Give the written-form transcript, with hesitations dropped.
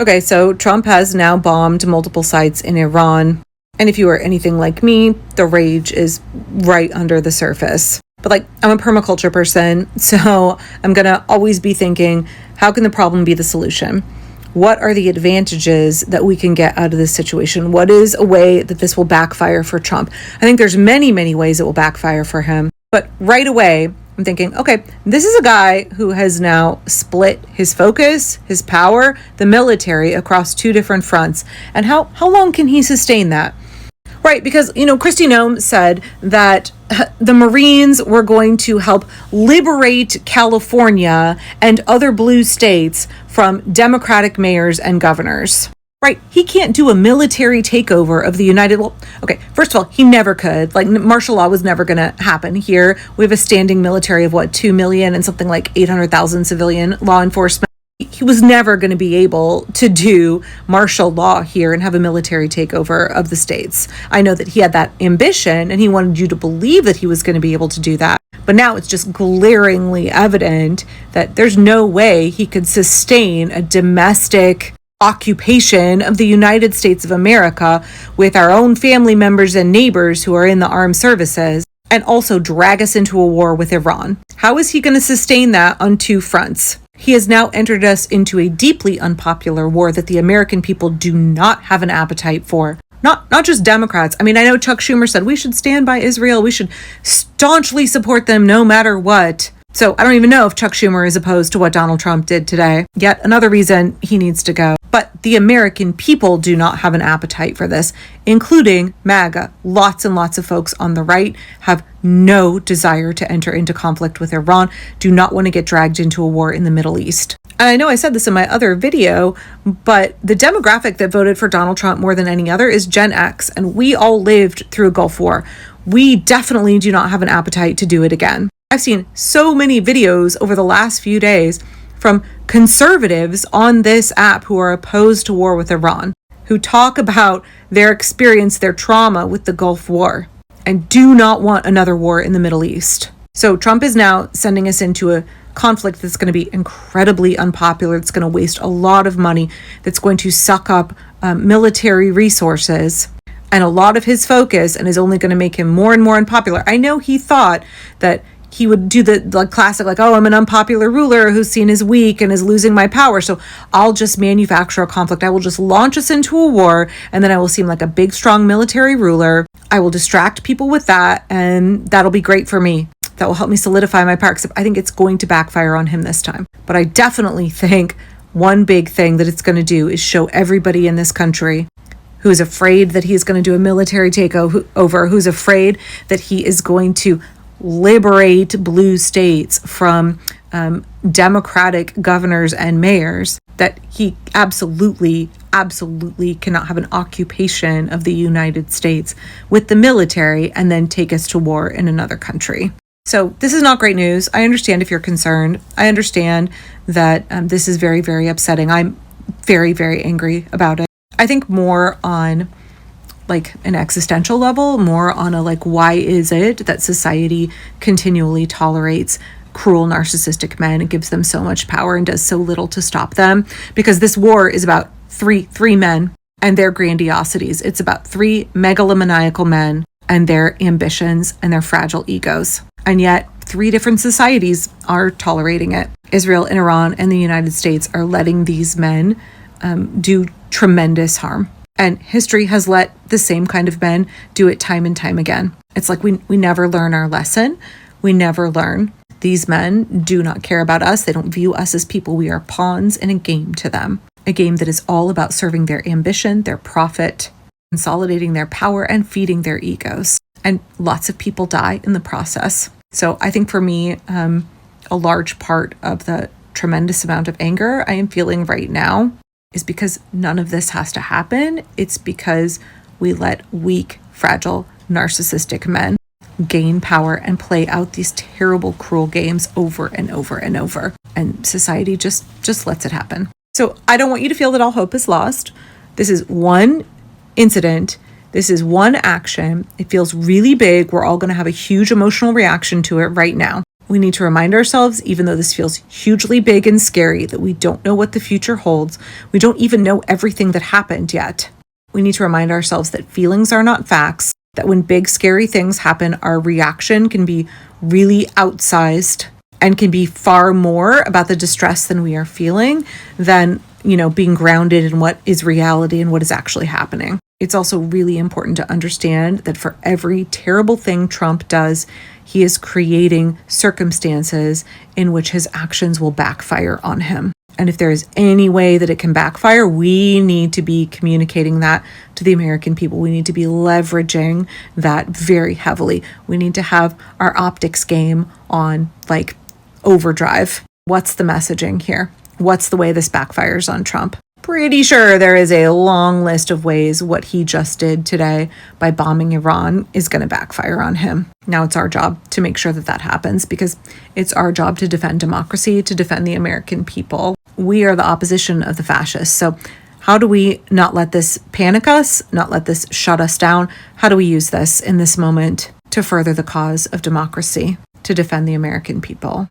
Okay, so Trump has now bombed multiple sites in Iran. And if you are anything like me, the rage is right under the surface. But I'm a permaculture person, so I'm going to always be thinking, how can the problem be the solution? What are the advantages that we can get out of this situation? What is a way that this will backfire for Trump? I think there's many, many ways it will backfire for him. But right away, I'm thinking, okay, this is a guy who has now split his focus, his power, the military across two different fronts. And how long can he sustain that? Right, because, Kristi Noem said that the Marines were going to help liberate California and other blue states from Democratic mayors and governors. Right, he can't do a military takeover of the okay, first of all, he never could. Martial law was never going to happen here. We have a standing military of 2 million and something like 800,000 civilian law enforcement. He was never going to be able to do martial law here and have a military takeover of the states. I know that he had that ambition and he wanted you to believe that he was going to be able to do that. But now it's just glaringly evident that there's no way he could sustain a domestic occupation of the United States of America with our own family members and neighbors who are in the armed services and also drag us into a war with Iran. How is he going to sustain that on two fronts? He has now entered us into a deeply unpopular war that the American people do not have an appetite for. Not just Democrats. I know Chuck Schumer said we should stand by Israel. We should staunchly support them no matter what. So I don't even know if Chuck Schumer is opposed to what Donald Trump did today. Yet another reason he needs to go. But the American people do not have an appetite for this, including MAGA. Lots and lots of folks on the right have no desire to enter into conflict with Iran, do not want to get dragged into a war in the Middle East. And I know I said this in my other video, but the demographic that voted for Donald Trump more than any other is Gen X, and we all lived through a Gulf War. We definitely do not have an appetite to do it again. I've seen so many videos over the last few days from conservatives on this app who are opposed to war with Iran, who talk about their experience, their trauma with the Gulf War, and do not want another war in the Middle East. So Trump is now sending us into a conflict that's going to be incredibly unpopular. It's going to waste a lot of money. That's going to suck up military resources and a lot of his focus, and is only going to make him more and more unpopular. I know he thought that he would do the classic, I'm an unpopular ruler who's seen as weak and is losing my power, so I'll just manufacture a conflict. I will just launch us into a war, and then I will seem like a big, strong military ruler. I will distract people with that, and that'll be great for me. That will help me solidify my power, except I think it's going to backfire on him this time. But I definitely think one big thing that it's going to do is show everybody in this country who's afraid that he's going to do a military takeover, who's afraid that he is going to liberate blue states from Democratic governors and mayors, that he absolutely cannot have an occupation of the United States with the military and then take us to war in another country. So this is not great news. I understand if you're concerned. I understand that this is very, very upsetting. I'm very, very angry about it. I think more on an existential level, more on a why is it that society continually tolerates cruel narcissistic men and gives them so much power and does so little to stop them? Because this war is about three men and their grandiosities. It's about three megalomaniacal men and their ambitions and their fragile egos. And yet three different societies are tolerating it. Israel and Iran and the United States are letting these men do tremendous harm. And history has let the same kind of men do it time and time again. It's we never learn our lesson. We never learn. These men do not care about us. They don't view us as people. We are pawns in a game to them. A game that is all about serving their ambition, their profit, consolidating their power, and feeding their egos. And lots of people die in the process. So I think for me, a large part of the tremendous amount of anger I am feeling right now is because none of this has to happen. It's because we let weak, fragile, narcissistic men gain power and play out these terrible, cruel games over and over and over. And society just lets it happen. So I don't want you to feel that all hope is lost. This is one incident. This is one action. It feels really big. We're all going to have a huge emotional reaction to it right now. We need to remind ourselves, even though this feels hugely big and scary, that we don't know what the future holds. We don't even know everything that happened yet. We need to remind ourselves that feelings are not facts, that when big, scary things happen, our reaction can be really outsized and can be far more about the distress than we are feeling than, being grounded in what is reality and what is actually happening. It's also really important to understand that for every terrible thing Trump does, he is creating circumstances in which his actions will backfire on him. And if there is any way that it can backfire, we need to be communicating that to the American people. We need to be leveraging that very heavily. We need to have our optics game on overdrive. What's the messaging here? What's the way this backfires on Trump? Pretty sure there is a long list of ways what he just did today by bombing Iran is going to backfire on him. Now it's our job to make sure that that happens, because it's our job to defend democracy, to defend the American people. We are the opposition of the fascists. So how do we not let this panic us, not let this shut us down? How do we use this in this moment to further the cause of democracy, to defend the American people?